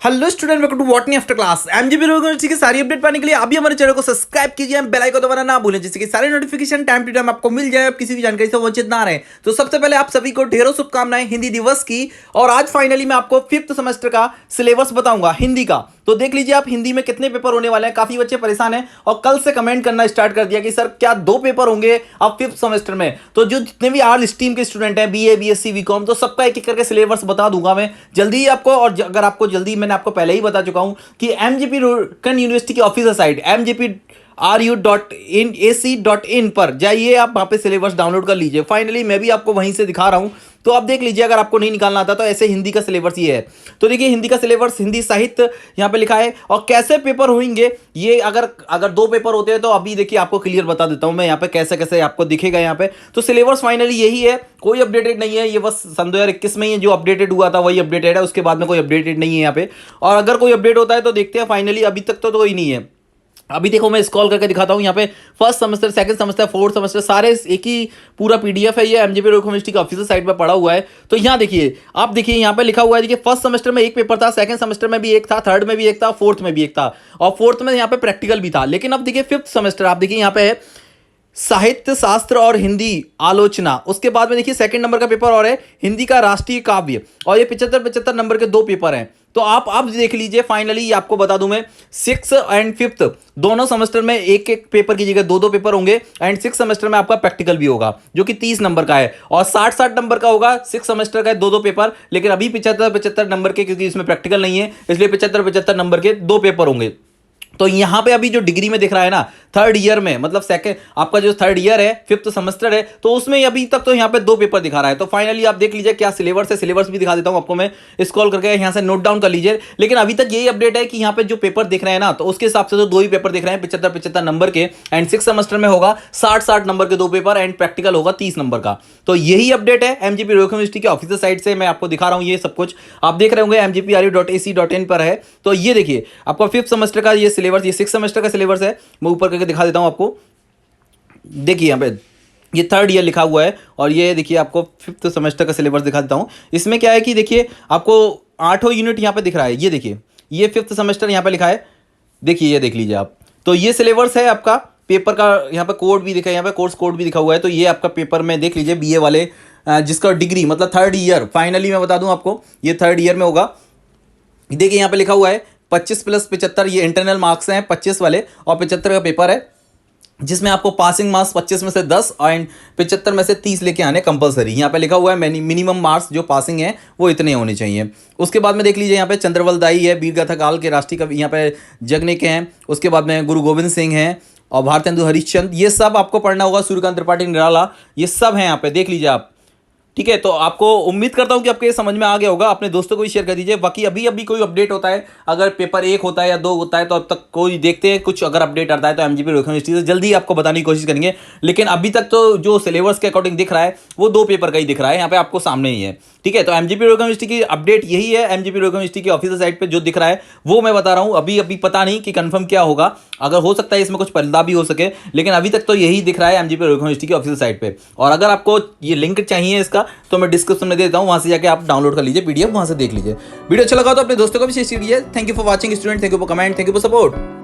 Hello student, welcome to botany after class. MGP university की सारी update पाने के लिए अभी हमारे चैनल को सब्सक्राइब कीजिए, बेल आइकन दबाना ना भूलें, जिससे कि सारे नोटिफिकेशन टाइम टू टाइम आपको मिल जाए, आप किसी भी जानकारी से वंचित ना रहे। तो सबसे पहले आप सभी को ढेरों शुभकामनाएं हिंदी दिवस की। और आज फाइनली मैं आपको 5th सेमेस्टर का सिलेबस बताऊंगा हिंदी का। तो देख लीजिए आप हिंदी में कितने पेपर होने वाले हैं। काफी बच्चे परेशान हैं और कल से कमेंट करना स्टार्ट कर दिया कि सर क्या 2 पेपर होंगे अब 5th सेमेस्टर में। तो जो जितने भी आल स्ट्रीम के स्टूडेंट हैं, बीए, बीएससी, बीकॉम, तो सबका एक एक करके सिलेबस बता दूंगा मैं जल्दी ही आपको। और अगर आपको जल्दी, मैंने आपको पहले ही बता चुका हूं कि एमजीपी यूनिवर्सिटी की ऑफिशियल साइट mgpru.ac.in पर जाइए, आप वहां पे सिलेबस डाउनलोड कर लीजिए। फाइनली मैं भी आपको वहीं से दिखा रहा हूं, तो आप देख लीजिए। अगर आपको नहीं निकालना आता तो ऐसे हिंदी का सिलेबस ये है। तो देखिए हिंदी का सिलेबस, हिंदी साहित्य यहां पे लिखा है। और कैसे पेपर होंगे ये, अगर 2 पेपर होते हैं तो अभी देखिए आपको क्लियर बता देता हूं मैं यहाँ पे कैसे कैसे आपको दिखेगा यहाँ पे। तो सिलेबस फाइनली यही है, कोई अपडेटेड नहीं है। ये बस सन 2021 में ही जो अपडेटेड हुआ था वही अपडेटेड है, उसके बाद में कोई अपडेटेड नहीं है यहाँ पे। और अगर कोई अपडेट होता है तो देखते हैं। फाइनली अभी तक तो कोई नहीं है। अभी देखो मैं स्क्रॉल करके दिखाता हूं यहाँ पे। First semester, second semester, fourth semester सारे एक ही पूरा पीडीएफ है। ये एमजीपी यूनिवर्सिटी की ऑफिशियल साइट पे पड़ा हुआ है। तो यहाँ देखिए, आप देखिए यहाँ पे लिखा हुआ है। देखिए फर्स्ट सेमेस्टर में एक पेपर था, सेकंड सेमेस्टर में भी एक था, थर्ड में भी एक था, फोर्थ में भी एक था, और फोर्थ में यहाँ पे प्रैक्टिकल भी था। लेकिन अब देखिए 5th सेमेस्टर, आप देखिए यहाँ पे है साहित्य शास्त्र और हिंदी आलोचना। उसके बाद में देखिए सेकंड नंबर का पेपर और है हिंदी का राष्ट्रीय काव्य। और ये 75 नंबर के 2 पेपर हैं। तो आप अब देख लीजिए। फाइनली आपको बता दूं मैं 6th एंड 5th दोनों सेमेस्टर में एक एक पेपर की जगह 2 पेपर होंगे। एंड 6th सेमेस्टर में आपका प्रैक्टिकल भी होगा जो कि 30 नंबर का है, और 60 नंबर का होगा। 6th सेमेस्टर का 2 पेपर, लेकिन अभी 75 नंबर के, क्योंकि इसमें प्रैक्टिकल नहीं है, इसलिए 75 नंबर के 2 पेपर होंगे। तो यहां पे अभी जो डिग्री में दिख रहा है ना, थर्ड ईयर में, मतलब सेकंड आपका जो थर्ड ईयर है, 5th सेमेस्टर है, तो उसमें अभी तक तो यहां पे 2 पेपर दिखा रहा है। तो फाइनली आप देख लीजिए क्या सिलेबस है। सिलेबस भी दिखा देता हूं आपको मैं, स्क्रॉल करके यहां से नोट डाउन कर लीजिए। लेकिन अभी तक यही अपडेट है कि यहां पे जो पेपर दिख रहे हैं ना, तो उसके हिसाब से तो 2 ही पेपर दिख रहे हैं, 75 नंबर के। एंड 6th सेमेस्टर में होगा 60 नंबर के 2 पेपर, एंड प्रैक्टिकल होगा 30 नंबर का। तो यही अपडेट है एमजीपी यूनिवर्सिटी की ऑफिशियल साइट से, मैं आपको दिखा रहा हूं। ये सब कुछ आप देख रहे होंगे mgpru.ac.in पर है। तो ये देखिए आपका 5th सेमेस्टर का ये सिलेबस, ये 6th सेमेस्टर का सिलेबस है। मैं ऊपर करके दिखा देता हूं आपको। देखिए यहाँ पे ये थर्ड ईयर लिखा हुआ है, और ये देखिए आपको 5th सेमेस्टर का सिलेबस दिखा देता हूं। इसमें क्या है कि देखिए आपको 8वां यूनिट यहाँ पे दिख रहा है। ये देखिए ये 5th सेमेस्टर यहाँ पे लिखा है। देखिए ये देख लीजिए आप। तो ये सिलेबस है आपका पेपर का। यहाँ पे कोड भी दिखा है, यहाँ पे कोर्स कोड भी दिखा हुआ है। तो ये आपका पेपर में देख लीजिए बीए वाले, जिसका डिग्री मतलब थर्ड ईयर, फाइनली मैं बता दूं आपको ये थर्ड ईयर में होगा। देखिए यहाँ पे लिखा हुआ है 25 + 75, ये इंटरनल मार्क्स हैं 25 वाले, और 75 का पेपर है, जिसमें आपको पासिंग मार्क्स 25 में से 10 एंड 75 में से 30 लेके आने कंपलसरी। यहाँ पे लिखा हुआ है मिनिमम मार्क्स जो पासिंग है वो इतने होने चाहिए। उसके बाद में देख लीजिए यहाँ पे चंद्रवल दाई है, वीरगाथा काल के राष्ट्रीय कवि यहाँ पे जगने के हैं। उसके बाद में गुरु गोविंद सिंह हैं और भारतेंदु हरिश्चंद्र, ये सब आपको पढ़ना होगा। सूर्यकांत त्रिपाठी निराला, ये सब हैं यहाँ पे, देख लीजिए आप। ठीक है, तो आपको उम्मीद करता हूं कि आपको ये समझ में आ गया होगा। अपने दोस्तों को भी शेयर कर दीजिए। बाकी अभी कोई अपडेट होता है, अगर पेपर 1 होता है या 2 होता है, तो अब तक कोई देखते हैं, कुछ अगर अपडेट आता है तो एमजीपी यूनिवर्सिटी से जल्दी आपको बताने की कोशिश करेंगे। लेकिन अभी तक तो जो सिलेबस के अकॉर्डिंग दिख रहा है वो 2 पेपर का ही दिख रहा है, यहाँ पे आपको सामने ही है। ठीक है, तो एमजीपी यूनिवर्सिटी की अपडेट यही है। एमजीपी यूनिवर्सिटी की ऑफिशियल साइट पे जो दिख रहा है वो मैं बता रहा हूँ। अभी पता नहीं कि कंफर्म क्या होगा, अगर हो सकता है इसमें कुछ बदलाव भी हो सके, लेकिन अभी तक तो यही दिख रहा है एमजीपी यूनिवर्सिटी की ऑफिशियल साइट पे। और अगर आपको ये लिंक चाहिए इसका, तो मैं डिस्क्रिप्शन में देता हूं, वहां से जाके आप डाउनलोड कर लीजिए पीडीएफ, वहां से देख लीजिए। वीडियो अच्छा लगा तो अपने दोस्तों को भी शेयर कीजिए। Thank you for watching student, thank you for comment, thank you for support.